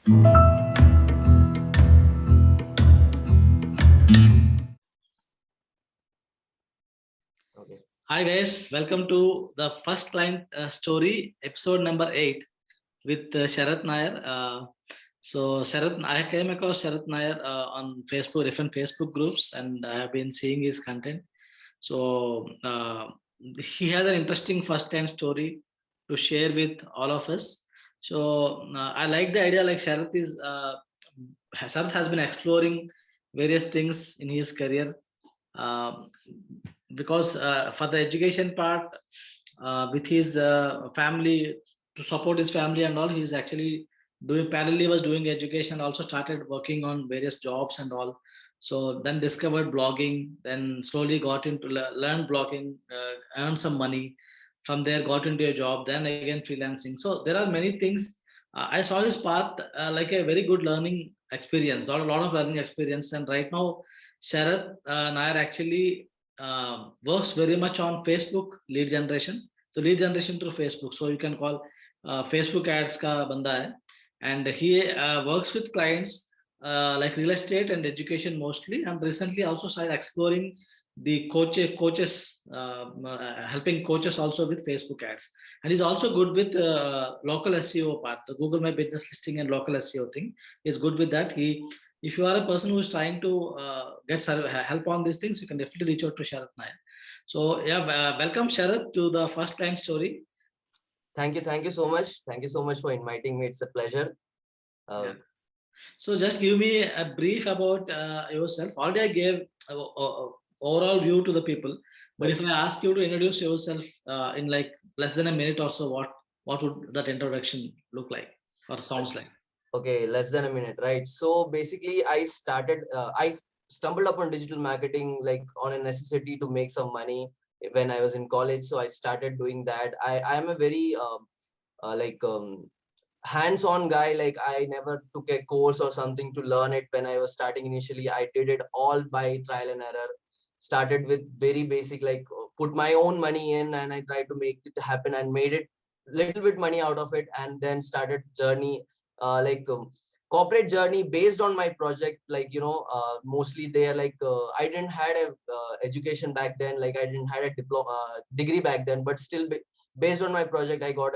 Okay. Hi guys, welcome to the first client story, episode number 8 with Sharath Nair. I came across Sharath Nair on Facebook, different Facebook groups, and I have been seeing his content. So he has an interesting first client story to share with all of us. I like the idea. Like Sharath has been exploring various things in his career, um, because for the education part, with his family, to support his family and all, he's actually doing parallelly was doing education, also started working on various jobs and all. So then discovered blogging, then slowly got into learn blogging, earned some money from there, got into a job, then again freelancing. So there are many things. I saw his path like a very good learning experience, lot of learning experience. And right now Sharath Nair actually works very much on Facebook lead generation. So lead generation through Facebook. So you can call Facebook ads ka banda hai, and he works with clients like real estate and education mostly. And recently also started exploring the coaches, helping coaches also with Facebook ads. And he's also good with local SEO part, the Google My Business Listing and local SEO thing. He's good with that. If you are a person who is trying to get help on these things, you can definitely reach out to Sharath Nair. So yeah, welcome Sharath to the first client story. Thank you so much. Thank you so much for inviting me. It's a pleasure. Yeah. So just give me a brief about yourself. Already I gave overall view to the people, but Right. if I ask you to introduce yourself in like less than a minute or so, what would that introduction look like or sounds like? Okay, less than a minute, right? So basically, I stumbled upon digital marketing like on a necessity to make some money when I was in college. So I started doing that. I am a very like hands-on guy. Like I never took a course or something to learn it when I was starting initially. I did it all by trial and error. Started with very basic, like put my own money in and I tried to make it happen and made it little bit money out of it, and then started journey corporate journey based on my project. Like mostly they are like I didn't had a education back then. Like I didn't had a diploma degree back then, but still based on my project I got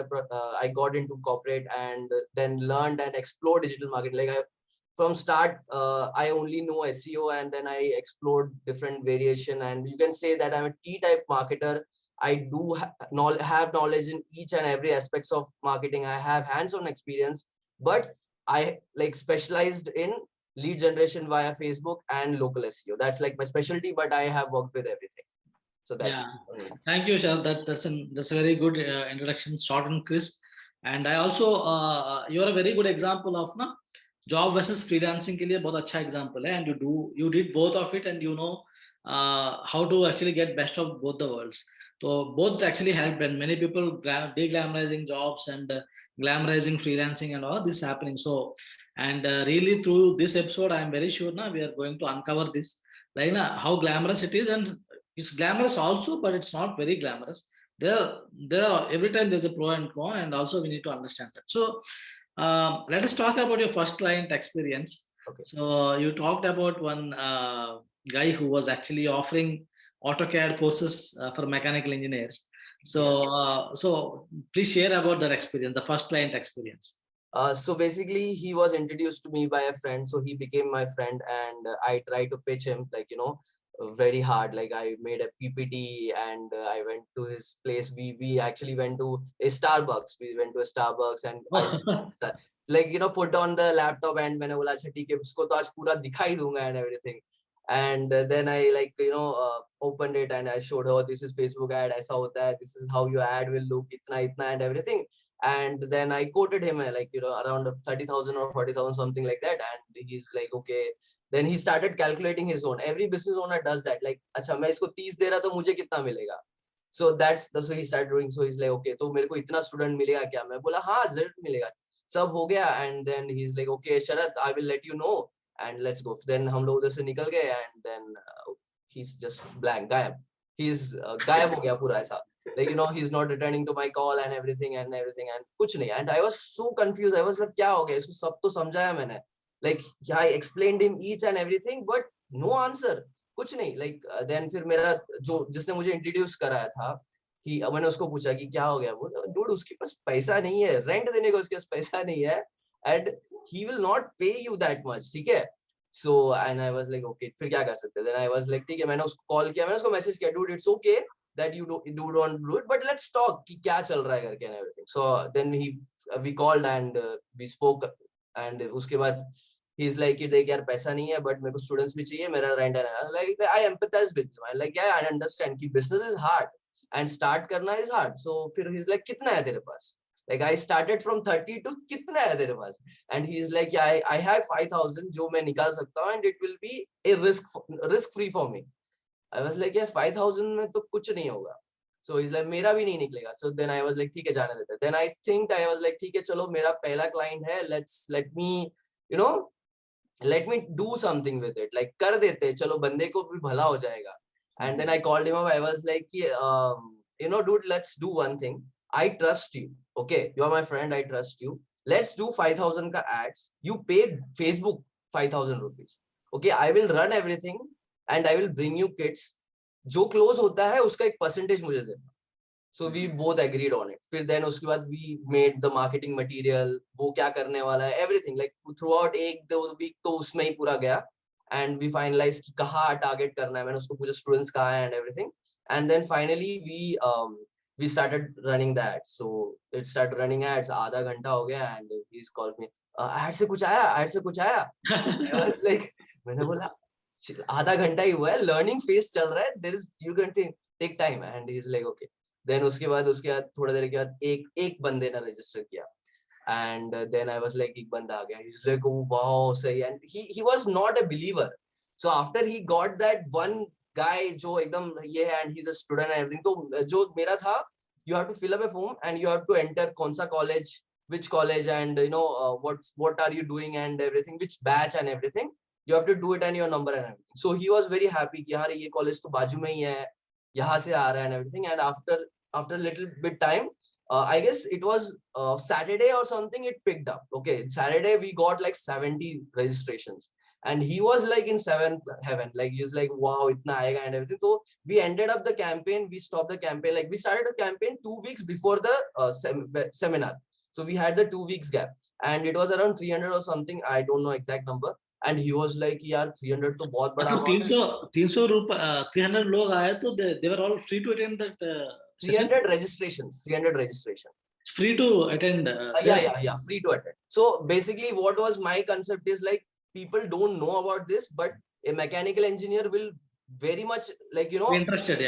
into corporate, and then learned and explored digital marketing. Like from start I only know SEO, and then I explored different variation, and you can say that I'm a T type marketer. I do have knowledge in each and every aspects of marketing. I have hands-on experience, but I like specialized in lead generation via Facebook and local SEO. That's like my specialty, but I have worked with everything. So Yeah, that's only. thank you, Shah. That's a very good introduction, short and crisp. And I also you're a very good example of na job versus freelancing के लिए बहुत अच्छा example है. And you did both of it, and you know how to actually get best of both the worlds. So both actually helped, and many people de-glamorizing jobs and glamorizing freelancing and all this happening. So and really through this episode, I am very sure now we are going to uncover this, like na, how glamorous it is. And it's glamorous also, but it's not very glamorous. There are every time there's a pro and con, and also we need to understand that. So let us talk about your first client experience. Okay. So you talked about one guy who was actually offering AutoCAD courses for mechanical engineers. Yeah. So please share about that experience, the first client experience. So basically, he was introduced to me by a friend. So he became my friend, and I tried to pitch him, like, very hard. Like I made a PPT, and I went to his place. We actually went to a Starbucks. We went to a Starbucks, and I like put on the laptop, and when I बोला अच्छा ठीक है इसको तो आज पूरा दिखाई दूंगा and everything. And then I like opened it and I showed her, this is Facebook ad, ऐसा होता है, this is how your ad will look, इतना इतना and everything. And then I quoted him like around 30,000 or 40,000, something like that. And he's like, okay. Then he started calculating his own. Every business owner does that. Like, अच्छा मैं इसको 30 दे रहा तो मुझे कितना मिलेगा? So that's the so he started doing. So he's like, okay, तो मेरे को इतना student मिलेगा क्या? मैं बोला हाँ जरूर मिलेगा. सब हो गया. And then he's like, okay Sharath, I will let you know and let's go. Then हम लोग उधर से निकल गए, and then he's just blank, गायब. He's गायब हो गया पूरा ऐसा. like he's not returning to my call and everything and कुछ नहीं. And I was so confused. I was like क्या हो गया इसको, सब तो समझाया मैंने, like I explained him each and everything but no answer, कुछ नहीं. like then फिर मेरा जो जिसने मुझे इंट्रोड्यूस कराया था कि मैंने उसको पूछा कि क्या हो गया, वो डूड उसके पास पैसा नहीं है, रेंट देने को उसके पास पैसा नहीं है, एंड ही विल नॉट पे यू दैट मच, ठीक है. So and I was like okay, फिर क्या कर सकते हैं. देन आई वाज लाइक ठीक है, मैंने उसको कॉल किया, मैंने उसको मैसेज किया, dude it's okay that you don't do it but let's talk कि क्या चल रहा है करके and everything. So then we called and we spoke and उसके बाद he's like कि देख यार पैसा नहीं है but मेरे को स्टूडेंट्स भी चाहिए, मेरा रेंट है. like I empathize with him. I like yeah, I understand कि business is hard and start करना is hard. So फिर he's like कितना है तेरे पास, like I started from 30 to कितना है तेरे पास, and he's like yeah, I have 5,000 जो मैं निकाल सकता हूँ and it will be a risk free for me. I was like yeah 5,000 में तो कुछ नहीं होगा. So he's like मेरा भी नहीं निकलेगा. So then I was like ठीक है जाने देते. Then I think I was like ठीक है चलो मेरा पहला client है, let me you know let me do something with it, like कर देते चलो बंदे को भी भला हो जाएगा. And then I called him up. I was like dude, let's do one thing. I trust you, okay, you are my friend, I trust you. Let's do 5,000 का ads. You pay Facebook 5,000 rupees, okay, I will run everything and I will bring you kids. जो close होता है उसका एक percentage मुझे देना. So we both agreed on it. फिर then उसके बाद we made the marketing material, वो क्या करने वाला है, everything, like throughout एक दो week तो उसमें ही पूरा गया. And we finalized कि कहाँ target करना है, मैंने उसको पूछा students कहाँ है and everything. And then finally we started running the ads. So it started running ads. आधा घंटा हो गया and he's called me. Ad से कुछ आया. I was like, मैंने बोला आधा घंटा ही हुआ है, लर्निंग फेज चल रहा है, there is you can take time. And he is like okay. Then उसके बाद थोड़ा देर के बाद एक बंदे ने रजिस्टर किया. And then I was like एक बंदा आ गया, he is like oh wow सही. And he was not a believer. So after he got that one guy जो एकदम ये है and he is a student and everything. तो जो मेरा था, you have to fill up a form and you have to enter कौन सा college, which college and what are you doing and everything, which batch and everything. You have to do it and your number and everything. So he was very happy कि यार ये college तो बाजू में ही है, यहाँ से आ रहा है and everything. And after little bit time, I guess it was Saturday or something, it picked up. Okay, Saturday we got like 70 registrations and he was like in seventh heaven, like he was like wow itna aayega and everything. So we ended up the campaign, we stopped the campaign, like we started the campaign 2 weeks before the seminar. So we had the 2 weeks gap and it was around 300 or something, I don't know exact number. And he was like यार 300 तो बहुत बड़ा amount है. 300 रुपए 300 लोग आए तो they were all free to attend that session? 300 registrations. Free to attend. Yeah, free to attend. So basically what was my concept is like people don't know about this, but a mechanical engineer will very much like interested.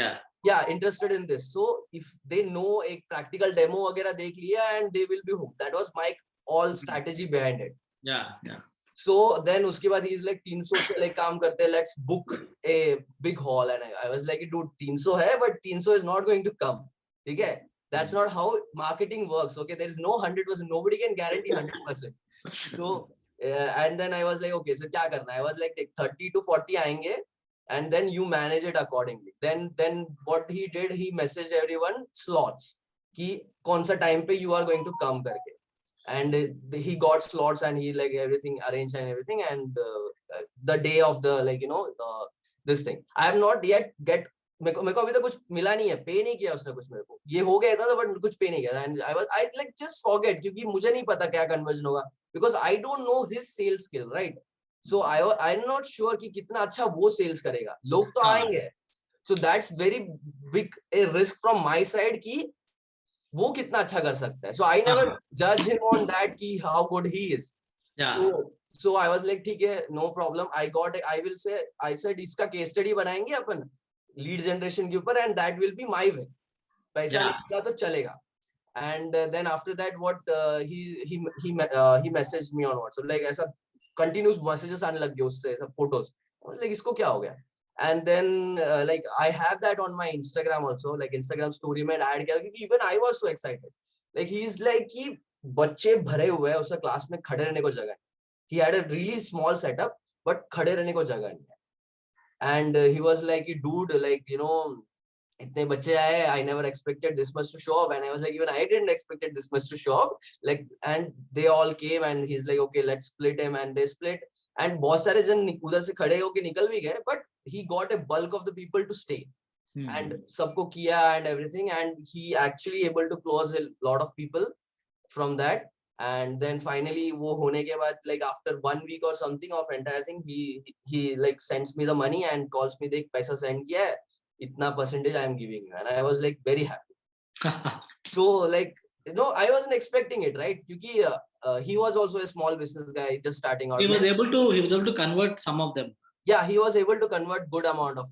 Interested in this. So if they know a practical demo वगैरह देख लिया and they will be hooked. That was my all strategy behind it. Yeah. So then उसके बाद he is like 300 से like काम करते हैं, let's book a big hall. And I was like dude 300 है but 300 is not going to come, ठीक है. That's not how marketing works. Okay, there is no 100%, nobody can guarantee 100%. So and then I was like okay, so क्या करना है. I was like 30 to 40 आएंगे and then you manage it accordingly. Then what he did, he messaged everyone slots कि कौन सा time पे you are going to come करके. And he got slots and he like everything arranged and everything. And the day of the like this thing, I have not yet get मेरे को अभी तक कुछ मिला नहीं है, पे नहीं किया उसने कुछ मेरे को. ये हो गया था बट कुछ पे नहीं किया. And I like just forget क्योंकि मुझे नहीं पता क्या conversion होगा because I don't know his sales skill, right? So I'm not sure कि कितना अच्छा वो sales करेगा. लोग तो आएंगे. So that's very big a risk from my side कि वो कितना अच्छा कर सकता है. So I never judge him on that कि how good he is. So I was like ठीक है, no problem. I said इसका case study बनाएंगे अपन lead generation के ऊपर and that will be my way. पैसा निकला तो चलेगा. And then after that what he messaged me on WhatsApp like ऐसा continuous messages आने लग गए उससे, सब photos. I was like इसको क्या हो गया. And then like I have that on my Instagram also, like Instagram story में add किया क्योंकि even I was so excited. Like he's like कि बच्चे भरे हुए हैं, उसका क्लास में खड़े रहने को जगह नहीं. He had a really small setup but खड़े रहने को जगह नहीं है. And he was like dude like इतने बच्चे आए, I never expected this much to show up, and I was like, even I didn't expect this much to show up, like, and they all came, and he's like, okay, let's split him, and they split, and बहुत सारे जन उधर से खड़े होके निकल भी गए, but he got a bulk of the people to stay, and सबको किया and everything, and he actually able to close a lot of people from that. And then finally वो होने के बाद, like after 1 week or something of entire thing, he like sends me the money and calls me, देख पैसा send किया है, इतना percentage I am giving you, and I was like very happy. So like, you know, I wasn't expecting it, right? क्योंकि he was also a small business guy just starting out. He was able to convert some of them. Yeah, he was able to convert good amount of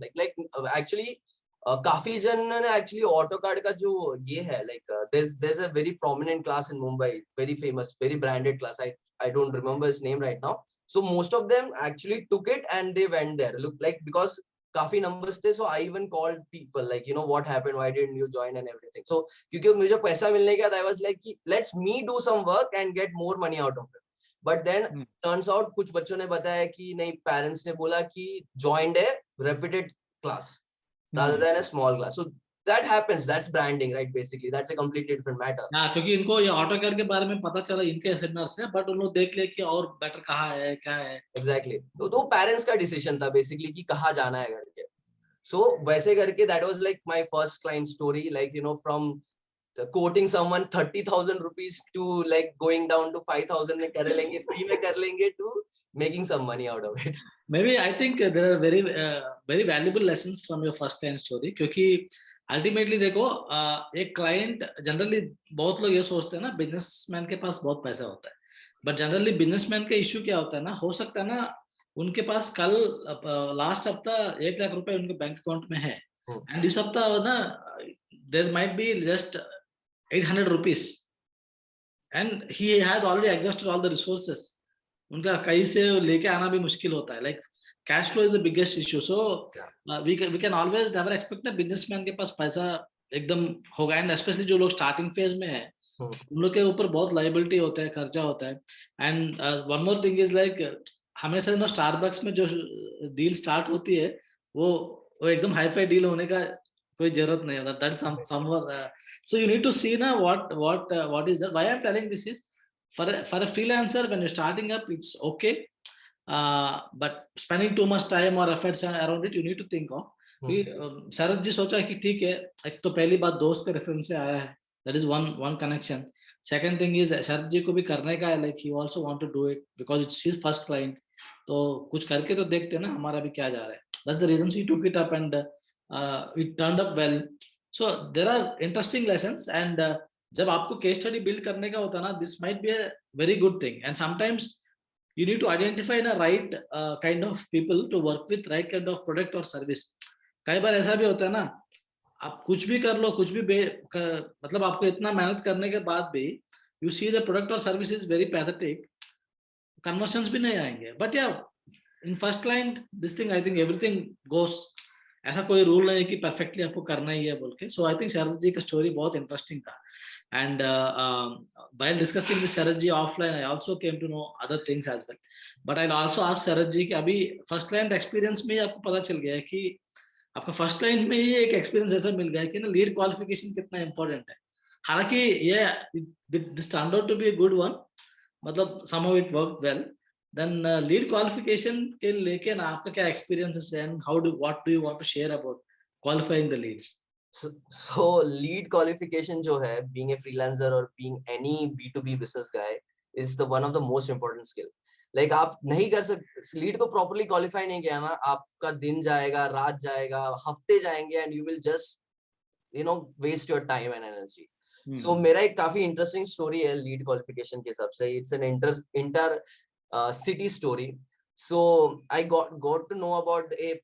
actually काफी जन ने actually auto card का जो ये है, like there's a very prominent class in Mumbai, very famous, very branded class. I don't remember his name right now. So most of them actually took it and they went there. Look, like, because काफी numbers थे, so I even called people like, you know, what happened, why didn't you join and everything. So क्योंकि मुझे पैसा मिलने के बाद I was like, let's me do some work and get more money out of it. But then turns out कुछ बच्चों ने बताया कि नहीं, parents ने बोला कि joined a reputed class rather than a small class. So that happens. That's branding, right? Basically, that's a completely different matter. हाँ, क्योंकि इनको ये ऑटो कार्ड के बारे में पता चला इनके सेमिनार से, बट उन लोग देख ले कि और बेटर कहाँ है, क्या है. Exactly. तो पेरेंट्स का डिसीजन था बेसिकली कि कहाँ जाना है करके. So वैसे करके that was like my first client story, like, you know, from quoting someone 30,000 rupees to like going down to 5,000 में कर लेंगे, free में कर लेंगे, to making some money out of it. Maybe I think there are very valuable lessons from your first client story, क्योंकि ultimately देखो एक client generally बहुत लोग ये सोचते हैं ना बिजनेसमैन के पास बहुत पैसा होता है, बट जनरली बिजनेसमैन का इश्यू क्या होता है ना, हो सकता है ना उनके पास कल लास्ट हफ्ता 1 लाख रुपए उनके बैंक अकाउंट में है, एंड इस हफ्ता ना there might be just 800 rupees and he has already exhausted all the resources. उनका कहीं से लेके आना भी मुश्किल होता है. Like cash flow is the biggest issue. So we can always never expect ना बिजनेसमैन के पास पैसा एकदम होगा, एंड स्पेशली जो लोग स्टार्टिंग फेज में है उन लोग के ऊपर बहुत लाइबिलिटी होता है, खर्चा होता है. And one more thing is like हमेशा ना स्टारबक्स में जो डील स्टार्ट होती है वो एकदम हाई फाई डील होने का कोई जरूरत नहीं होता. That's somewhere. So you need to see ना what is that. Why I'm telling this is for a freelancer when you're starting up it's okay, but spending too much time or efforts around it you need to think of. शरद जी सोचा कि ठीक है, एक तो पहली बात दोस्त के रेफरेंस से आया है, that is one connection. Second thing is शरद जी को भी करने का है, like he also want to do it because it's his first client. तो कुछ करके तो देखते हैं ना हमारा भी क्या जा रहा है. That's the reason he took it up and it turned up well. So there are interesting lessons, and जब आपको केस स्टडी बिल्ड करने का होता है ना, this might be a very good thing. And sometimes you need to identify ना right kind of people to work with, right kind of product और service. कई बार ऐसा भी होता है ना, आप कुछ भी कर लो, कुछ भी मतलब आपको इतना मेहनत करने के बाद भी यू सी द प्रोडक्ट और service is very pathetic, conversions भी नहीं आएंगे. But yeah in first client this thing I think everything goes. ऐसा कोई रूल नहीं है कि परफेक्टली आपको करना ही है बोल के. सो आई थिंक शरद जी का स्टोरी बहुत इंटरेस्टिंग था. And while discussing with Sharad ji offline, I also came to know other things as well. But I'll also ask Sharad ji कि अभी first client experience में आपको पता चल गया है कि आपका first client में ये एक experience ऐसा मिल गया है कि ना lead qualification कितना important है. हालांकि ये this turned out to be a good one, मतलब somehow it worked well. Then lead qualification के लेके ना आपका क्या experiences है, and what do you want to share about qualifying the leads? So lead qualification जो है, being a freelancer or being any B2B business guy is the one of the most important skill. Like आप नहीं कर सकते lead को properly qualify नहीं किया ना, आपका दिन जाएगा, रात जाएगा, हफ्ते जाएंगे, and you will just, you know, waste your time and energy. So मेरा एक काफी interesting story है lead qualification के हिसाब से. It's an inter city story. So I got to know about a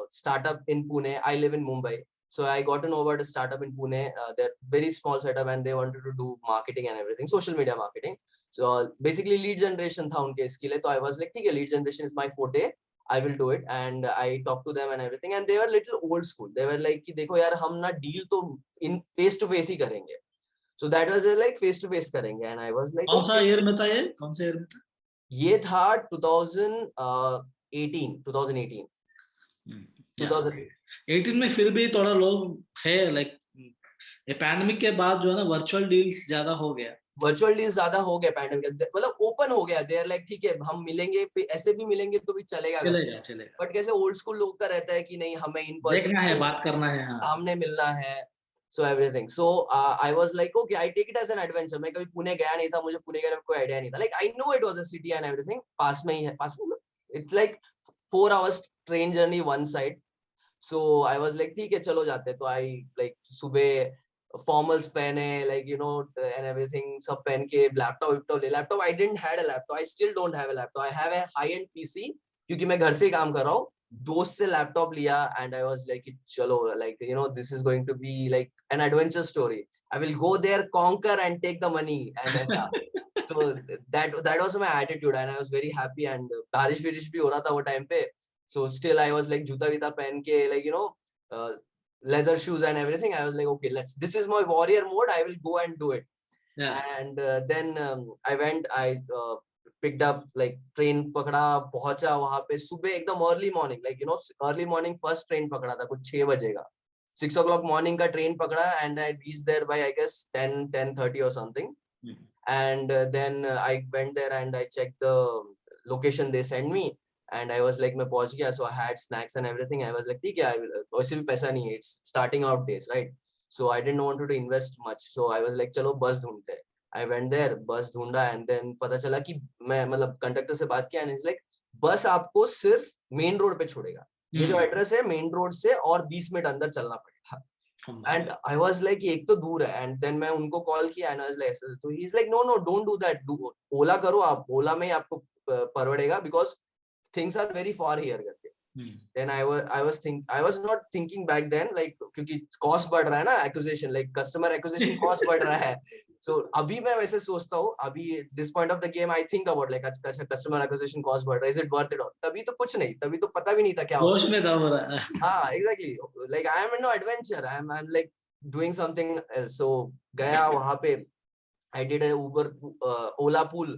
startup in Pune. I live in Mumbai. So I got to know about a startup in Pune. They're very small setup and they wanted to do marketing and everything, social media marketing. So basically lead generation था उनके इसके लिए. तो I was like, ठीक है, lead generation is my forte. I will do it. And I talked to them and everything. And they were little old school. They were like कि देखो यार, हम ना deal तो in face to face ही करेंगे. So that was like face to face करेंगे. And I was like, कौन सा year में था ये? कौन सा year में था? ये था 2018. 2018. 2000. 18 में फिर भी थोड़ा लोग है लाइक, ये पैंडेमिक के बाद जो है ना वर्चुअल डील्स ज्यादा हो गया। वर्चुअल डील्स ज्यादा हो गया पैंडेमिक, मतलब ओपन हो गया, देयर लाइक ठीक है हम मिलेंगे, फिर ऐसे भी मिलेंगे तो भी चलेगा घर, चलेगा चलेगा, बट कैसे ओल्ड स्कूल लोग का रहता है कि नहीं हमें इन देखना है, पर्सन बात करना है, हाँ। सामने मिलना है। So everything, so I was like okay, I take it as an adventure. मैं कभी पुणे गया नहीं था, मुझे पुणे के बारे में कोई आइडिया नहीं था, like I know it was a city and everything, पास में ही है, पास में, it's like 4 hours train journey one side. So I was like ठीक है चलो जाते हैं। तो आई लाइक सुबह फॉर्मल्स पहने, like you know and everything, सब पहन के laptop I didn't had a laptop, I still don't have a laptop, I have a high end PC, क्योंकि मैं घर से ही काम कर रहा हूँ। दोस्त से लैपटॉप लिया एंड आई वाज लाइक चलो, like you know this is going to be like an adventure story, I will go there, conquer and take the money and ऐसा। So that was my attitude and I was very happy, and बारिश विरिश भी हो रहा था वो time पे, so still I was like जूता वीता पहन के, like you know, uh, leather shoes and everything, I was like okay, this is my warrior mode, I will go and do it. Yeah. And then I went, I picked up like train पकड़ा, पहुंचा वहां पे सुबह एकदम early morning, like you know early morning first train पकड़ा था कुछ 6 बजे का, 6 o'clock morning का train पकड़ा, and I reached there by I guess 10:30 or something. And then I went there and I checked the location they sent me, and I was like मैं पहुंच गया, so I had snacks and everything, I was like ठीक है, वैसे भी पैसा नहीं है, it's starting out days, right? So I didn't want to invest much, so I was like चलो बस ढूंढते हैं। I went there, बस ढूंढा, and then पता चला कि मैं मतलब कंडक्टर से बात किया, and it's like बस आपको सिर्फ मेन रोड पे छोड़ेगा, ये जो एड्रेस है मेन रोड से और 20 मिनट अंदर चलना पड़ेगा। And I was like एक तो दूर है, and then मैं उनको कॉल किया and I was like, so he's like no don't do that, do ओला करो आप, ओला में ही आपको पड़ेगा because things are very far here करके। then I was not thinking back then, like क्योंकि cost बढ़ रहा है ना, acquisition like customer acquisition cost बढ़ रहा है, so अभी मैं वैसे सोचता हूँ, अभी this point of the game I think about like अच्छा customer acquisition cost बढ़ रहा है, is it worth it? तभी तो कुछ नहीं, तभी तो पता भी नहीं था क्या होगा। जोश में था हो रहा है। हाँ exactly, like I am in no adventure, I'm like doing something else. So गया वहां पे, I did an Uber, Ola pool,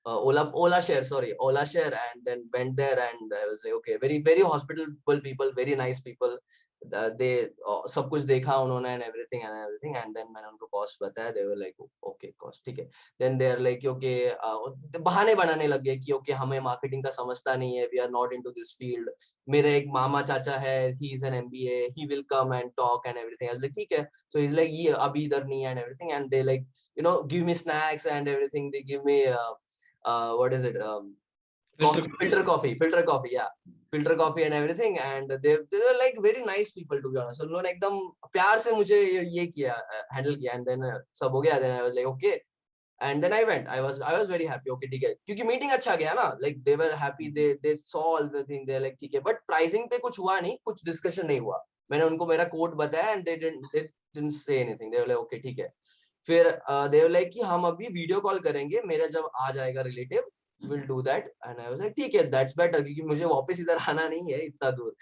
Ola share, sorry, Ola share, and then went there and I was like, okay, very hospitable people, very nice people. They सब कुछ देखा उन्होंने and everything, and then मैंने उनको cost बताया, they were like, okay, cost ठीक है। Then they are like, okay, बहाने बनाने लग गए कि okay हमें marketing का समझता नहीं है, we are not into this field. मेरे एक मामा चाचा है, he is an MBA, he will come and talk and everything. I was like ठीक है। So he's like ये अभी इधर नहीं है and everything, and they like you know give me snacks and everything, they give me what is it, filter coffee, yeah, filter coffee and everything, and they were like very nice people to be honest, उन्होंने एकदम प्यार से मुझे ये किया, handle किया, and then सब हो गया, then I was like okay, and then I went, I was very happy, okay ठीक है, क्योंकि मीटिंग अच्छा गया ना, like they were happy, they saw all the thing, they like ठीक है, but pricing पे कुछ हुआ नहीं, कुछ discussion नहीं हुआ, मैंने उनको मेरा कोड बताया and they didn't say anything, they were like okay ठीक है। फिर दे वर लाइक कि हम अभी वीडियो कॉल करेंगे, मेरा जब आ जाएगा relative will do that, and I was like ठीक है दैट्स बेटर, क्योंकि मुझे वापस इधर आना नहीं है इतना दूर।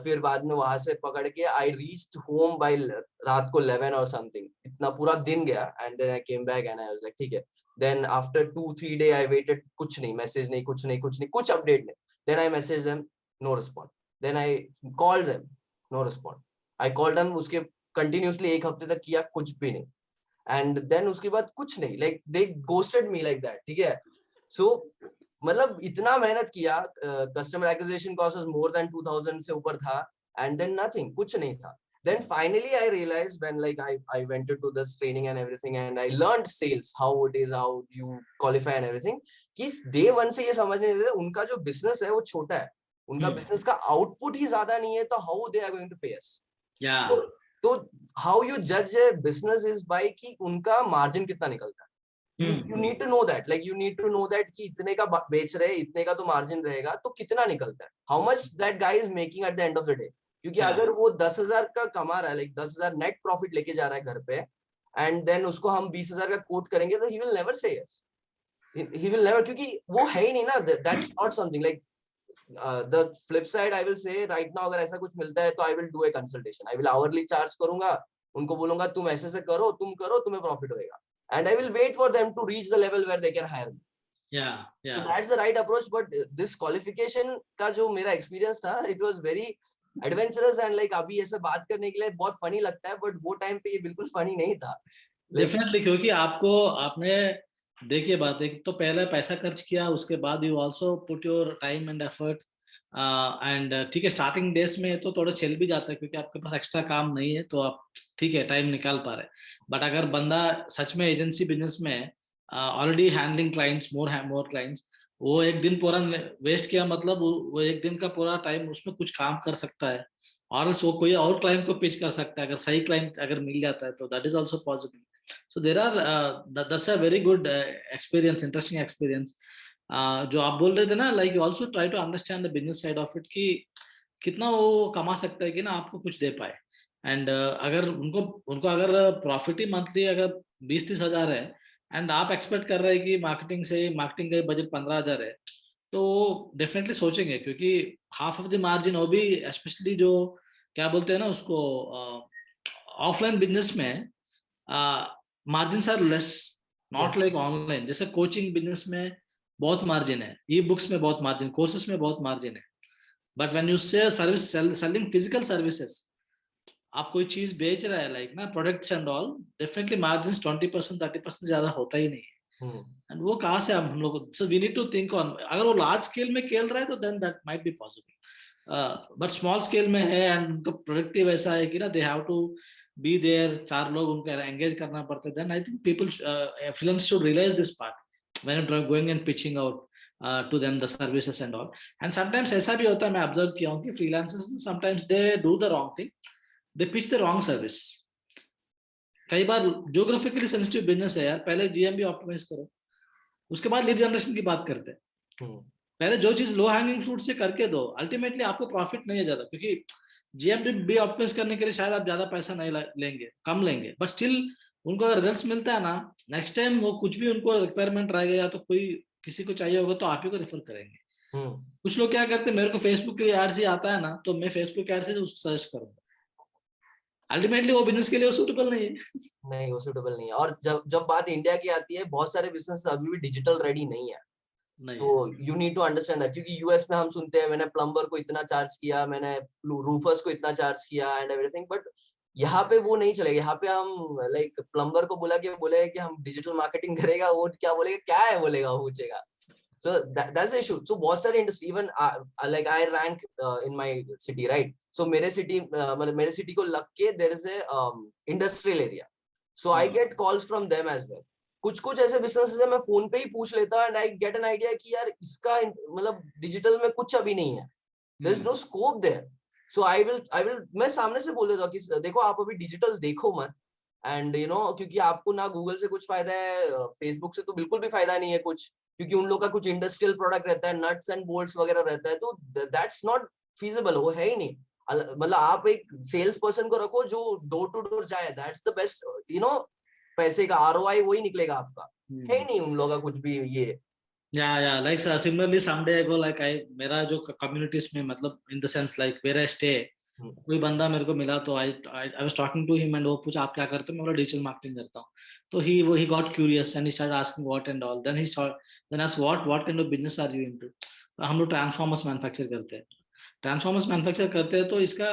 फिर बाद में वहां से पकड़ के आई रीच्ड होम बाय रात को 11 और समथिंग, इतना पूरा दिन गया, and then I came back and I was like ठीक है। Then after 2-3 day I waited, कुछ नहीं, मैसेज नहीं, कुछ अपडेट नहीं। Then I message them, no respond. Then I called them, no respond. I called them, उसके continuously 1 हफ्ते तक किया, कुछ भी नहीं। एंड देन उसके बाद कुछ नहीं, like they ghosted me like that, ठीक है। सो मतलब इतना मेहनत किया, customer acquisition cost was more than 2000 से ऊपर था, एंड देन नथिंग, कुछ नहीं था। Then finally I realized when like I went to this training and everything, and I learned sales, how it is, how you qualify and everything, कि day one से ये समझने लगे उनका जो business है वो छोटा है, उनका business का output ही ज्यादा नहीं है, तो how they are going to pay us? Yeah. तो how you judge a business is by कि उनका margin कितना निकलता है। You need to know that, like you need to know that कि इतने का बेच रहे, इतने का तो मार्जिन रहेगा, तो कितना निकलता है, how much that guy is making at the end of the day। क्योंकि अगर वो 10,000 का कमा रहा है, like 10,000 नेट प्रॉफिट लेके जा रहा है घर पे, एंड देन उसको हम 20,000 का कोट करेंगे, तो he will never say yes, he will never, क्योंकि वो है ही नहीं ना, that's not something like the flip side I will say right now, अगर ऐसा कुछ मिलता है तो I will do a consultation, I will hourly charge करूंगा, उनको बोलूंगा तुम ऐसे से करो, तुम करो, तुम्हें प्रॉफिट होएगा, and I will wait for them to reach the level where they can hire me. So that's the right approach, but this qualification का जो मेरा experience था, it was very adventurous and like अभी ऐसे बात करने के लिए बहुत फनी लगता है, बट वो टाइम पे ये बिल्कुल फनी नहीं था। डेफिनेटली, क्योंकि आपको आपने देखिए बात है कि तो पहले पैसा खर्च किया, उसके बाद you also put your time and effort and ठीक है, स्टार्टिंग डेज में तो थोड़ा चल भी जाता है क्योंकि आपके पास एक्स्ट्रा काम नहीं है, तो आप ठीक है टाइम निकाल पा रहे हैं। बट अगर बंदा सच में एजेंसी बिजनेस में ऑलरेडी हैंडलिंग क्लाइंट्स, मोर क्लाइंट्स, वो एक दिन पूरा वेस्ट किया, मतलब वो एक दिन का पूरा टाइम उसमें कुछ काम कर सकता है, और वो कोई और क्लाइंट को पिच कर सकता है, अगर सही क्लाइंट अगर मिल जाता है तो that is also possible. So there are that's a very good experience, interesting experience. जो आप बोल रहे थे ना, like you also try to understand the business side of it कि कितना वो कमा सकता है कि ना आपको कुछ दे पाए। एंड अगर उनको उनको अगर प्रॉफिट ही मंथली अगर 20-30 हजार है, एंड आप एक्सपेक्ट कर रहे हैं कि मार्केटिंग का बजट 15 हजार है, तो डेफिनेटली सोचेंगे, क्योंकि हाफ ऑफ द मार्जिन वो भी, स्पेशली जो क्या बोलते हैं ना उसको, ऑफलाइन बिजनेस में margin are less, not yes. Like online. जैसे कोचिंग बिजनेस में बहुत मार्जिन है, ई बुक्स में बहुत मार्जिन, कोर्सेज में बहुत मार्जिन है। बट व्हेन यू से सर्विस, सेलिंग फिजिकल सर्विसेज, आप कोई चीज बेच रहा है लाइक ना products and all, definitely margin 20% 30% ज्यादा होता ही नहीं है। एंड वो कहाँ से हम लोग, so we need to think on, अगर वो लार्ज स्केल में खेल रहा है तो then that might be possible. But small scale में है एंड उनका प्रोडक्टिव ऐसा है कि ना they have to be there, 4 लोग उनको एंगेज करना पड़ता है, then I think people freelancers should realize this part when you're going and pitching out to them the services and all. And sometimes ऐसा भी होता है, मैं ऑब्जर्व किया हूँ कि freelancers sometimes they do the wrong thing, they pitch the wrong service. कई बार geographically sensitive business है यार, पहले जीएमबी ऑप्टिमाइज करो, उसके बाद लीड जनरेशन की बात करते हैं। पहले जो चीज लो हैंगिंग फ्रूट से करके दो, अल्टीमेटली आपको प्रॉफिट नहीं है ज्यादा, क्योंकि जीएमबी ऑप्टिमाइज करने के लिए शायद आप ज्यादा पैसा नहीं लेंगे, कम लेंगे, बट स्टिल उनको अगर रिजल्ट मिलता है ना, नेक्स्ट टाइम वो कुछ भी उनको रिक्वायरमेंट रहेगा या तो कोई किसी को चाहिए होगा तो आप ही को रेफर करेंगे। कुछ लोग क्या करते हैं, मेरे को फेसबुक के एड से आता है ना, तो मैं फेसबुक एड से उसको सजेस्ट करूंगा, अल्टीमेटली वो बिजनेस के लिए वो सूटेबल नहीं है। नहीं, वो सूटेबल नहीं है। और जब जब बात इंडिया की आती है, बहुत सारे बिजनेस अभी भी डिजिटल रेडी नहीं है। तो you need to understand that, क्योंकि यूएस में हम सुनते हैं मैंने प्लम्बर को इतना चार्ज किया, मैंने रूफर्स को इतना चार्ज किया एंड एवरीथिंग, बट यहाँ पे वो नहीं चलेगा। यहाँ पे हम लाइक प्लम्बर को बुला के बोलेगा कि हम डिजिटल मार्केटिंग करेगा, वो क्या बोलेगा, क्या है बोलेगा, वो पूछेगा। So that's the issue. So बहुत सारे industry, even like I rank in my city, right? So मेरे सिटी, मतलब मेरे सिटी को लग के there is a industrial area. So I get calls from them as well. कुछ ऐसे बिजनेसेस है, मैं फोन पे ही पूछ लेता हूँ and I get an idea कि यार इसका मतलब डिजिटल में कुछ अभी नहीं है, there is no scope there. So I will मैं सामने से बोल देता हूँ कि देखो आप अभी डिजिटल देखो मत, एंड यू नो, क्योंकि आपको ना गूगल से कुछ फायदा है, फेसबुक से तो बिल्कुल भी फायदा नहीं है कुछ, क्योंकि उन लोग का कुछ इंडस्ट्रियल प्रोडक्ट रहता है, नट्स एंड बोल्ट्स वगैरह रहता है, तो दैट्स नॉट फीजिबल, वो है ही नहीं। मतलब आप एक सेल्स पर्सन को रखो जो डोर टू डोर जाए, that's the best, you know, पैसे का आरओआई वही निकलेगा आपका, है ही नहीं उन लोगों का कुछ भी ये। या like similarly someday ago, like I, मेरा जो कम्युनिटीज में, मतलब in the sense like where I stay, कोई बंदा मेरे को मिला तो I was talking to him and वो पूछा आप क्या करते हो, मैं बोला डिजिटल मार्केटिंग करता हूँ। तो he got curious and he started asking what and all, then asked what kind of business are you into. हम लोग ट्रांसफॉर्मर्स मैन्युफैक्चर करते हैं, तो इसका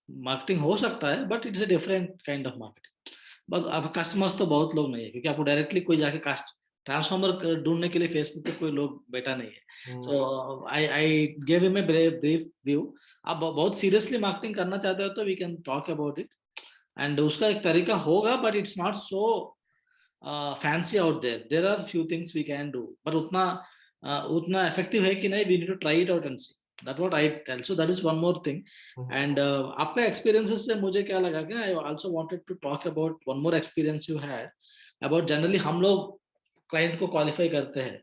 मार्केटिंग हो सकता है, but it's a different kind of marketing. But अब कस्टमर्स तो बहुत लोग नहीं है, क्योंकि आपको डायरेक्टली कोई जाके ट्रांसफॉर्मर ढूंढने के लिए फेसबुक पे कोई लोग बैठा नहीं है। So I gave him a brief view. आप बहुत सीरियसली मार्केटिंग करना चाहते हो तो we can talk about it, and उसका एक तरीका होगा, but it's not so fancy out there, there are few things we can do, but उतना इफेक्टिव है कि नहीं, we need to try it out and see, that what I tell. So that is one more thing. And आपका experiences से मुझे क्या लगा कि I also wanted to talk about one more experience you had about, generally हम लोग client को qualify करते हैं,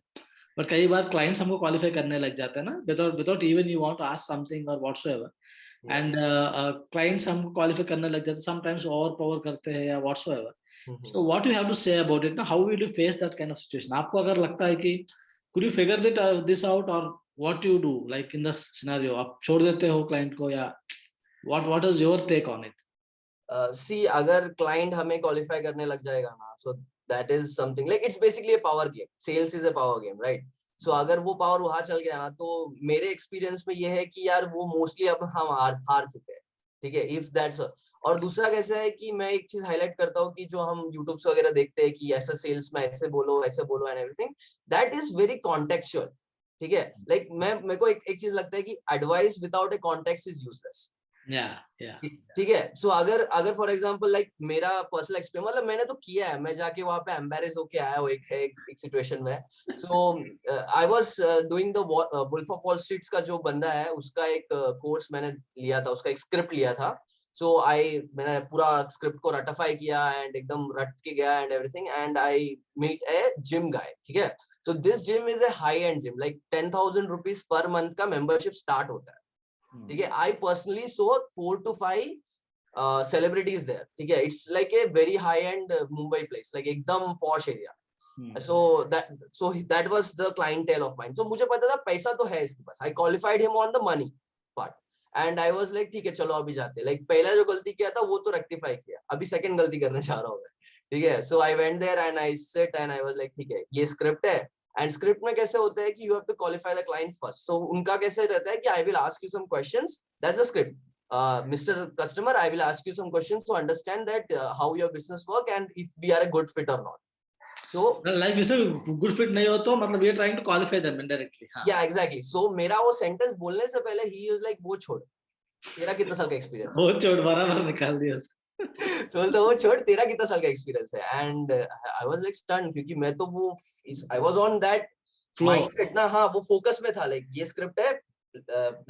बट कई बार क्लाइंट्स हमको क्वालिफाई करने लग जाते हैं ना, without even you want to ask something और व्हाटसोएवर, एंड क्लाइंट्स हमको क्वालिफाई करने लग जाते हैं, समटाइम्स ओवर पावर करते हैं या whatsoever. So what you have to say about it ना, how will you face that kind of situation? आपको अगर लगता है कि could you figure this out, और what you do like in the scenario, आप छोड़ देते हो क्लाइंट को, या what is your take on it? See, अगर क्लाइंट हमें क्वालिफाई करने लग जाएगा ना, सो that is something like, it's basically a power game. Sales is a power game, right? सो अगर वो पावर वहां चल गया ना, तो मेरे एक्सपीरियंस में ये है कि यार वो मोस्टली अब हम हार चुके हैं, ठीक है, इफ दैट्स। और दूसरा कैसा है कि मैं एक चीज हाईलाइट करता हूँ कि जो हम यूट्यूब वगैरह देखते हैं कि ऐसा सेल्स में ऐसे बोलो and everything, that is very contextual, ठीक है। लाइक मेरे को एक चीज लगता है कि advice without A context is useless. या ठीक है। सो अगर अगर फॉर एग्जांपल लाइक मेरा पर्सनल एक्सपीरियंस, मतलब मैंने तो किया है, मैं जाके वहां पे एम्बेरेस होके आया हूँ एक सिचुएशन में। So I was doing the Wolf of Wall Street का जो बंदा है उसका एक कोर्स मैंने लिया था, उसका एक स्क्रिप्ट लिया था। सो मैंने पूरा स्क्रिप्ट को रटिफाई किया एंड एकदम रट के गया and everything, and I meet a gym guy, ठीक है। So this gym is a high end gym, like 10,000 rupees per month का मेंबरशिप स्टार्ट होता है, ठीक है। I personally saw 4 to 5 celebrities there, ठीक है। It's like a very high end Mumbai place, like एकदम posh area. so that was the clientele of mine. So मुझे पता था पैसा तो है इसके पास, I qualified him on the money part and I was like ठीक है चलो अभी जाते, like पहला जो गलती किया था वो तो रेक्टिफाई किया, अभी सेकंड गलती करने जा रहा हूँ मैं, ठीक है। So I went there and I sit and I was like ठीक है ये स्क्रिप्ट है, एंड स्क्रिप्ट में कैसे होता है कि you have to qualify the client first. So उनका कैसे रहता है कि I will ask you some questions, that's the script, mister customer I will ask you some questions to understand that how your business work and if we are a good fit or not. So like जैसे good fit नहीं हो तो मतलब ये trying to qualify them indirectly. हाँ yeah exactly, सो मेरा वो sentence बोलने से पहले ही इज लाइक वो छोड़, तेरा कितना साल का एक्सपीरियंस है, बहुत चोट बराबर निकाल दिया उसको। तो वो छोड़ तेरा कितना साल का एक्सपीरियंस है। And I was like stun, क्योंकि मैं तो वो I was on that flow. Mindset ना, हाँ वो फोकस में था, लाइक ये स्क्रिप्ट है,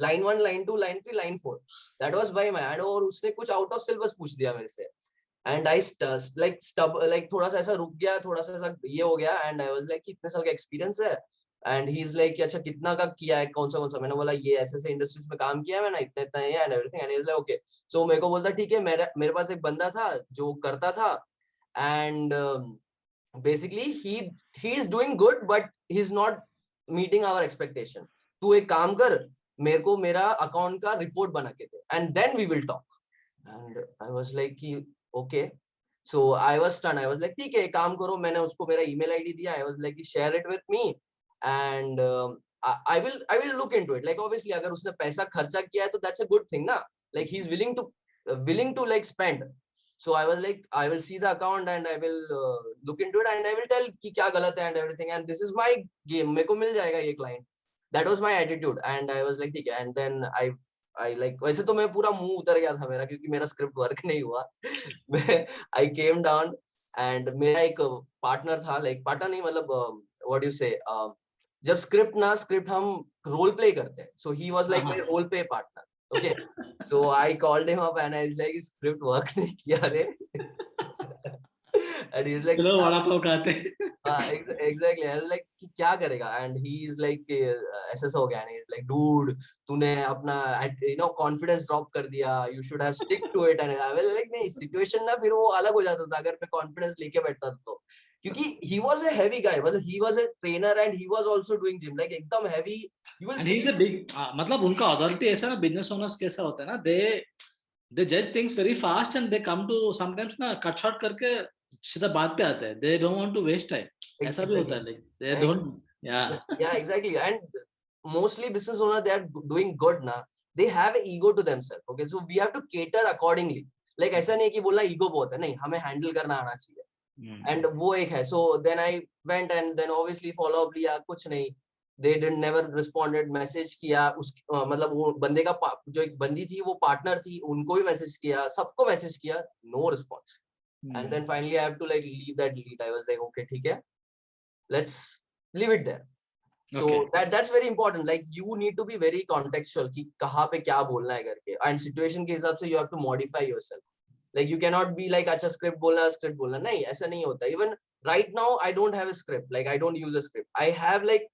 line 1 line 2 line 3 line 4, that was by my hand. और उसने कुछ आउट ऑफ सिलेबस पूछ दिया मेरे से, एंड आई लाइक थोड़ा सा ऐसा रुक गया, थोड़ा सा ऐसा ये हो गया, एंड आई वाज लाइक कितने साल का एक्सपीरियंस है, एंड ही इज लाइक अच्छा कितना का किया है, कौन सा, मैंने बोला ये ऐसे ऐसे इंडस्ट्रीज में काम किया है मैंने, इतना इतना है and everything, and he is like okay. So मेरे को बोलता ठीक है, मेरे पास एक बंदा था जो करता था, and basically he is doing good but he's not meeting our expectation, तू एक काम कर, मेरे को मेरा अकाउंट का रिपोर्ट बना के दे and then we will talk। and I was like कि okay, so I was stunned, I was like ठीक है एक काम करो, मैंने उसको मेरा email ID दिया, I was like share it with me and I will look into it, like obviously अगर उसने पैसा खर्चा किया है तो that's a good thing ना, like he's willing to like spend। So I was like I will see the account and I will look into it and I will tell कि क्या गलत है and everything, and this is my game, मेरे को मिल जाएगा ये client। That was my attitude and I was like ठीक है, and then I like वैसे तो मैं पूरा मुंह उतर गया था मेरा, क्योंकि मेरा स्क्रिप्ट वर्क नहीं हुआ। मैं I came down and मेरा एक पार्टनर था, लाइक पार्टनर नहीं मतलब व्हाट यू से, जब स्क्रिप्ट हम रोल प्ले करते हैं, so he was like my role play partner, okay। So I called him up and I was like script work नहीं किया रे। and he's like चलो वड़ा पाव खाते हैं। हाँ exactly, I was like कि क्या करेगा, and he is like ऐसा ऐसा हो गया, and he's like dude तूने अपना confidence drop कर दिया, you should have stick to it। and I was like नहीं, situation ना फिर वो अलग हो जाता था अगर मैं confidence लेके बैठता था तो, क्योंकि he was a heavy guy, मतलब he was a trainer and he was also doing gym, like एकदम heavy, you will And see he's a big मतलब उनका अथॉरिटी ऐसा ना, बिजनेस ओनर्स कैसा होता है ना, they judge things very fast and they come to sometimes ना कट शॉर्ट करके सीधा बात पे आते हैं, they don't want to waste time। ऐसा भी होता है, like they don't, yeah exactly, and mostly business owner they are doing good ना, they have an ego to themselves, okay, so we have to cater accordingly, like ऐसा नहीं कि बोलना ego बहुत है, नहीं हमें हैंडल करना आना चाहिए, एंड वो एक है। so then I went and then obviously follow up लिया, कुछ नहीं, they didn't never responded, message किया उस मतलब वो बंदे का जो एक बंदी थी वो पार्टनर थी, उनको भी मैसेज किया, सबको मैसेज किया, no response. and then finally I have to like leave that lead, I was like okay ठीक है, let's leave it there। so that's very important, like you need to be very contextual कि कहाँ पे क्या बोलना है करके, and situation के हिसाब से you have to modify yourself, like you cannot be like अच्छा script बोलना नहीं, ऐसा नहीं होता। even right now I don't have a script, like I don't use a script, I have like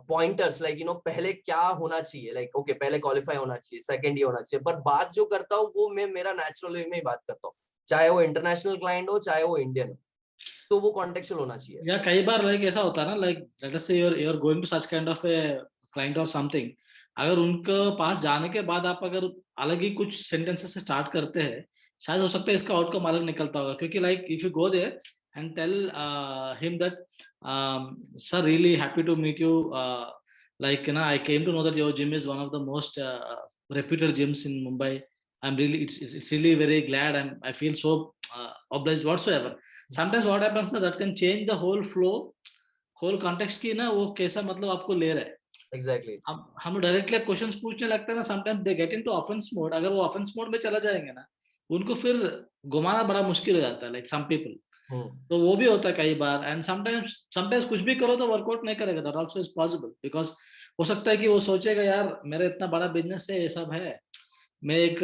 pointers, like पहले क्या होना चाहिए, like okay पहले qualify होना चाहिए, second ये होना चाहिए, पर बात जो करता हूँ वो मैं मेरा natural way में ही बात करता हूँ, चाहे वो इंटरनेशनल क्लाइंट हो चाहे वो इंडियन हो, तो वो कॉन्टेक्चुअल होना चाहिए। या कई बार लाइक ऐसा होता है ना, लाइक लेट अस से you're going to such kind of a client or something, अगर उनके पास जाने के बाद आप अगर अलग ही कुछ सेंटेंसेस से स्टार्ट करते हैं, शायद हो सकता है इसका आउटकम अलग निकलता होगा, क्योंकि like if you go there and tell him that, sir, really happy to meet you. Like, you know, I came to know that your gym is one of the most reputed gyms in Mumbai. I'm really, it's really very glad, and I feel so obliged whatsoever. Sometimes what happens that can change the whole flow, whole context की ना वो कैसा मतलब आपको ले रहा है. Exactly. हम डायरेक्टली क्वेश्चंस पूछने लगते हैं ना, sometimes they get into offence mode. अगर वो ऑफेंस मोड में चला जाएंगे ना, उनको फिर घुमाना बड़ा मुश्किल हो जाता है, लाइक सम पीपल. तो वो भी होता है कई बार. एंड समटाइम्स कुछ भी करो तो वर्कआउट नहीं करेगा, that also is possible. Because हो सकता है कि वो सोचेगा यार मेरा इतना बड़ा बिजनेस है, ये सब है, मैं एक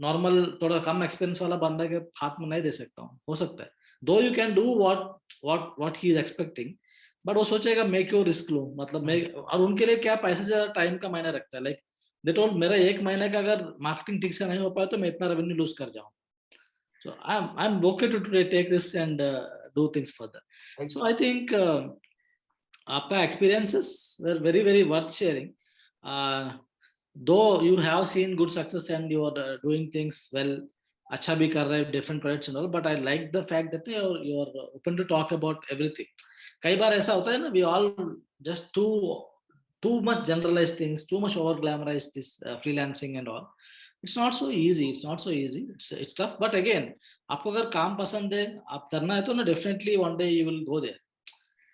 नॉर्मल थोड़ा कम एक्सपीरियंस वाला बंदा के हाथ में नहीं दे सकता हूँ. हो सकता है दो you can do what he is expecting, but वो सोचेगा मैं क्यों रिस्क लूं, मतलब मैं. और उनके लिए क्या पैसे से ज्यादा टाइम का मायने रखता है. लाइक दे टोल्ड मेरा एक महीने का अगर मार्केटिंग ठीक से नहीं हो पाया तो मैं इतना रेवेन्यू लूज कर जाऊं. So I'm okay to take risks and do things further. So I think आपका experiences were very very worth sharing. Though you have seen good success and you are doing things well, अच्छा भी कर रहे हैं different projects and all, but I like the fact that you are open to talk about everything. कई बार ऐसा होता है ना, we all just too much generalized things, too much over glamorize this freelancing and all. It's not so easy. It's tough. But again, आपको अगर काम पसंद है, आप करना है तो ना, definitely one day you will go there.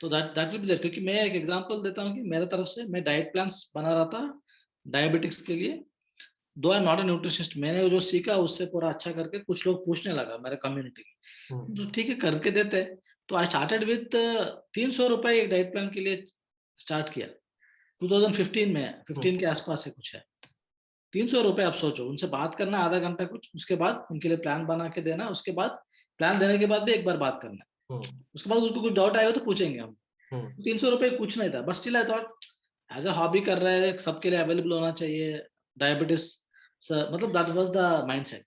तो दैट विल बी देयर. क्योंकि मैं एक एग्जांपल देता हूँ कि मेरे तरफ से मैं डाइट प्लान्स बना रहा था डायबिटिक्स के लिए. दो I am not a nutritionist, मैंने जो सीखा उससे पूरा अच्छा करके कुछ लोग पूछने लगा मेरे कम्युनिटी की, तो ठीक है करके देते. तो आई स्टार्टेड विथ 300 रुपए एक डाइट प्लान के लिए स्टार्ट किया. 2015 में, 15 के आसपास से कुछ है. 300 रुपए. आप सोचो, उनसे बात करना आधा घंटा कुछ, उसके बाद उनके लिए प्लान बना के देना, उसके बाद प्लान देने के बाद भी एक बार बात करना, उसके बाद उनको कुछ डाउट आएगा तो पूछेंगे हम. 300 रुपए कुछ नहीं था, but still I thought as a hobby कर रहे हैं, सबके लिए अवेलेबल होना चाहिए डायबिटीज, मतलब that was the mindset.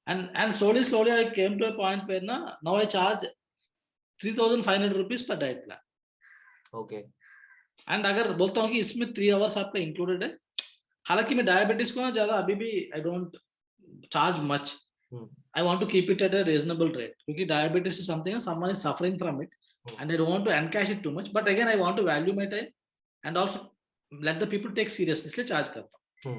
And slowly I came to a point where ना now I charge 3,500 rupees per diet plan. Okay. And अगर बोलता हूँ कि इसमें 3 hours आपका इंक्लूडेड है. हालांकि मैं डायबिटीज को ना ज्यादा अभी भी I don't charge much. I want to keep it at a reasonable rate, क्योंकि diabetes is something someone is suffering from it, and I don't want to encash it too much. But again, I want to value my time and also let the people take serious. इसलिए charge करता हूँ.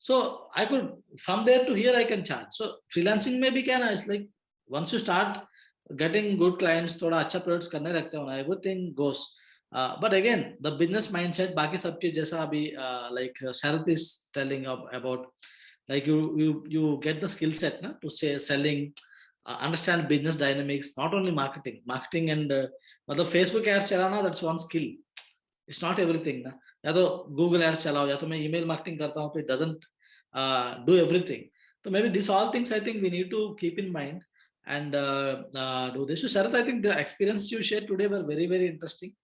So I could, from there to here I can charge. So freelancing में भी क्या ना, it's like once you start getting good clients, थोड़ा अच्छा products करने लगते हो ना, everything goes. But again, the business mindset, बाकी सब चीज जैसा अभी like Sharath is telling about, like you get the skill set na, to say selling, understand business dynamics, not only marketing and मतलब Facebook ads चलाना, that's one skill. It's not everything ना. या तो Google ads चलाओ, या तो मैं email marketing करता हूँ, तो it doesn't do everything. So maybe these all things I think we need to keep in mind and do this. So Sharath, I think the experiences you shared today were very very interesting.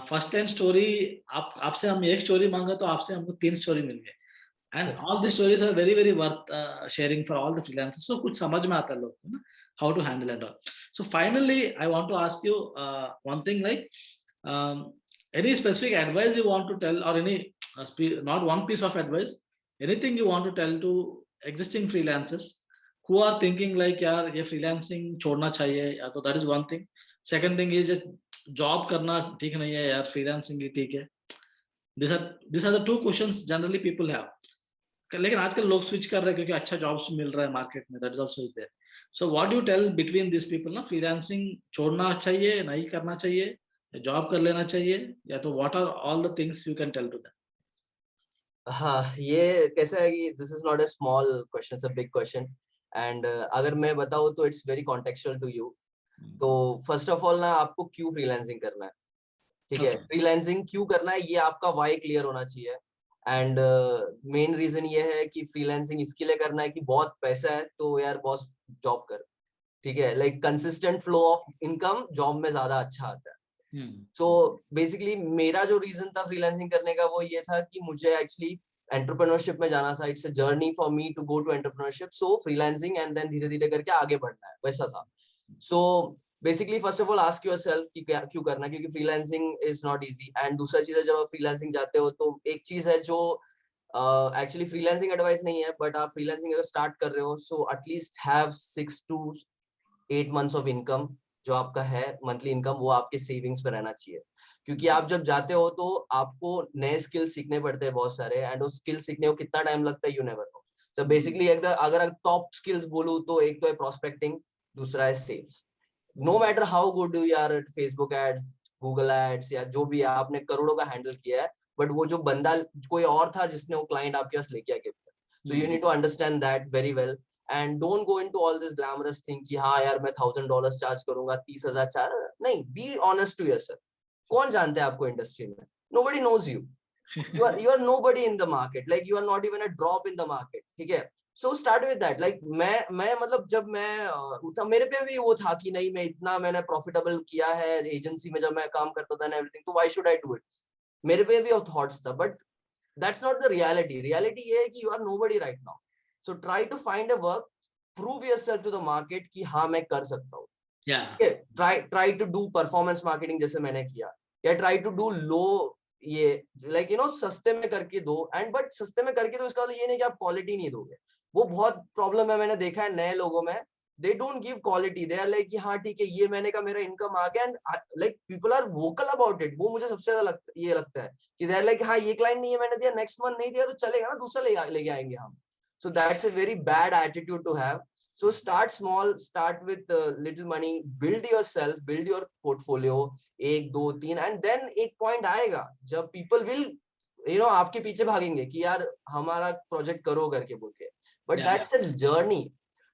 First time story, आपसे हम एक story मांगा तो आपसे हमको 3 story मिल गए. And all the stories are very very worth sharing for all the freelancers. So कुछ समझ में आता है लोग को ना, how to handle and all. So finally I want to ask you one thing, like any specific advice you want to tell, or any not one piece of advice, anything you want to tell to existing freelancers who are thinking like यार ये freelancing छोड़ना चाहिए, या तो that is one thing. Second thing is just job करना ठीक नहीं है यार, फ्रीलांसिंग ही ठीक है. these are the two questions generally people have. लेकिन आजकल लोग स्विच कर रहे हैं क्योंकि अच्छा जॉब्स मिल रहा है मार्केट में, that is also is there. So what do you tell between this people ना, फ्रीलांसिंग छोड़ना चाहिए, नहीं करना चाहिए, जॉब कर लेना चाहिए, या तो what are all the things you can tell to them? हाँ, ये कैसा है कि this is not a small question, it's a big question. And अगर मैं बताऊँ तो it's very contextual to you. तो फर्स्ट ऑफ ऑल ना, आपको क्यों फ्रीलांसिंग करना है, ठीक है? फ्रीलांसिंग क्यों करना है, ये आपका वाई क्लियर होना चाहिए. एंड मेन रीजन ये है कि फ्रीलांसिंग इसके लिए करना है कि बहुत पैसा है तो यार बॉस जॉब कर, ठीक है? Like consistent flow of income job में ज्यादा अच्छा आता है. सो बेसिकली मेरा जो रीजन था फ्रीलांसिंग करने का वो ये था कि मुझे एक्चुअली एंटरप्रेन्योरशिप में जाना था. It's a journey for me to go to entrepreneurship. So freelancing and then धीरे धीरे करके आगे बढ़ना है, वैसा था. So basically first of all ask yourself कि क्यों करना है, क्योंकि freelancing is not easy. And दूसरा चीज है, जब आप फ्रीलांसिंग जाते हो तो एक चीज है जो एक्चुअली फ्रीलांसिंग एडवाइस नहीं है, बट आप फ्रीलांसिंग अगर स्टार्ट कर रहे हो so at least have 6 to 8 months of income जो आपका है मंथली इनकम, वो आपके सेविंग्स पे रहना चाहिए। क्योंकि आप जब जाते हो तो आपको नए स्किल सीखने पड़ते हैं बहुत सारे, एंड उस स्किल सीखने को कितना टाइम लगता है, you never know. So basically अगर टॉप स्किल्स बोलूं तो एक तो है प्रोस्पेक्टिंग, दूसरा है sales. No matter how good you are at Facebook ads, Google ads, या जो भी है, आपने करोड़ों का हैंडल किया है, बट वो जो बंदा कोई और था जिसने वो क्लाइंट आपके पास लेके आके, so you need to understand that very well, and don't go into all this glamorous thing कि हाँ यार मैं $1000 चार्ज करूंगा, 30,000 चार्ज नहीं। Be honest to yourself. कौन जानते हैं आपको इंडस्ट्री में? Nobody knows you. you are nobody in the market, like you are not even a drop in the market, ठीक है? So start with that. like मैं मतलब जब मैं उठा, मेरे पे भी वो था कि नहीं मैं इतना मैंने प्रॉफिटेबल किया है एजेंसी में जब मैं काम करता था ना एवरीथिंग, तो why should I do it? मेरे पे भी थॉट्स था, but that's not the reality. Reality ये है कि you are nobody right now. So try to find a work, prove yourself to the market कि हाँ मैं कर सकता हूँ। try to do performance marketing जैसे मैंने किया, या try to do low, ये like सस्ते में करके दो, एंड बट सस्ते में करके दो इसका मतलब ये नहीं कि आप क्वालिटी नहीं दोगे। वो बहुत प्रॉब्लम है, मैंने देखा है नए लोगों में, they don't give quality. They are like कि हाँ ठीक है ये महीने का मेरा इनकम आ गया, and like people are vocal about it. वो मुझे सबसे ज्यादा ये लगता है कि they are like हाँ ये क्लाइंट नहीं है मैंने दिया, नेक्स्ट मंथ नहीं दिया तो चलेगा ना, दूसरा लेके आएंगे हम। So that's a very bad attitude to have. So start small, start with little money, build yourself, build your portfolio, 1 2 3, and then एक point आएगा जब people will आपके पीछे भागेंगे कि यार हमारा प्रोजेक्ट करो करके बोल के, but that's a journey.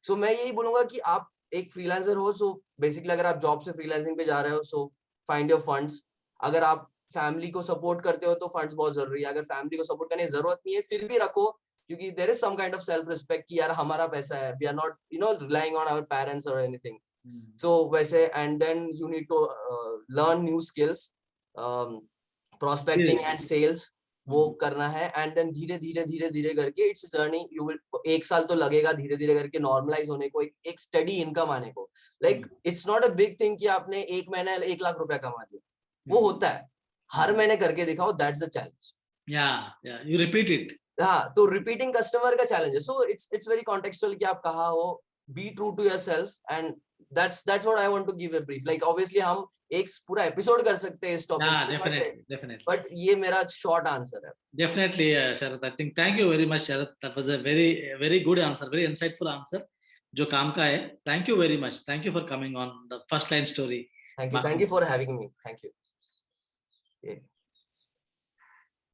So मैं यही बोलूंगा कि आप एक फ्रीलांसर हो, सो बेसिकली अगर आप जॉब से फ्रीलांसिंग पे जा रहे हो, सो फाइंड योर फंड्स। अगर आप फैमिली को सपोर्ट करते हो तो फंड्स बहुत जरूरी है। अगर फैमिली को सपोर्ट करने की जरूरत नहीं है फिर भी रखो, क्योंकि there is some kind of self respect कि यार हमारा पैसा है, we are not relying on our parents और एनीथिंग। सो वैसे, and then you need to learn new skills, prospecting and sales, वो करना है, एंड देन धीरे धीरे धीरे धीरे करके इट्स जर्नी, यू विल 1 साल तो लगेगा धीरे धीरे करके नॉर्मलाइज होने को, एक स्टडी इनकम आने को। Like it's not a big thing कि आपने 1 महीने 1 लाख रुपया कमा दिया, वो होता है, हर महीने करके दिखाओ, that's the challenge. You repeat it. हाँ, तो रिपीटिंग कस्टमर का चैलेंज है। सो इट्स वेरी कॉन्टेक्चुअल कि आप कहाँ हो, be true to yourself, and that's what I want to give a brief. Like obviously हम एक पूरा एपिसोड कर सकते हैं इस टॉपिक पे, बट ये मेरा शॉर्ट आंसर है। Definitely, Sharath. I think thank you very much, Sharath. That was a very good answer, very insightful answer. जो काम का है. Thank you very much. Thank you for coming on the First Line Story. Thank you for having me. Thank you. Yeah.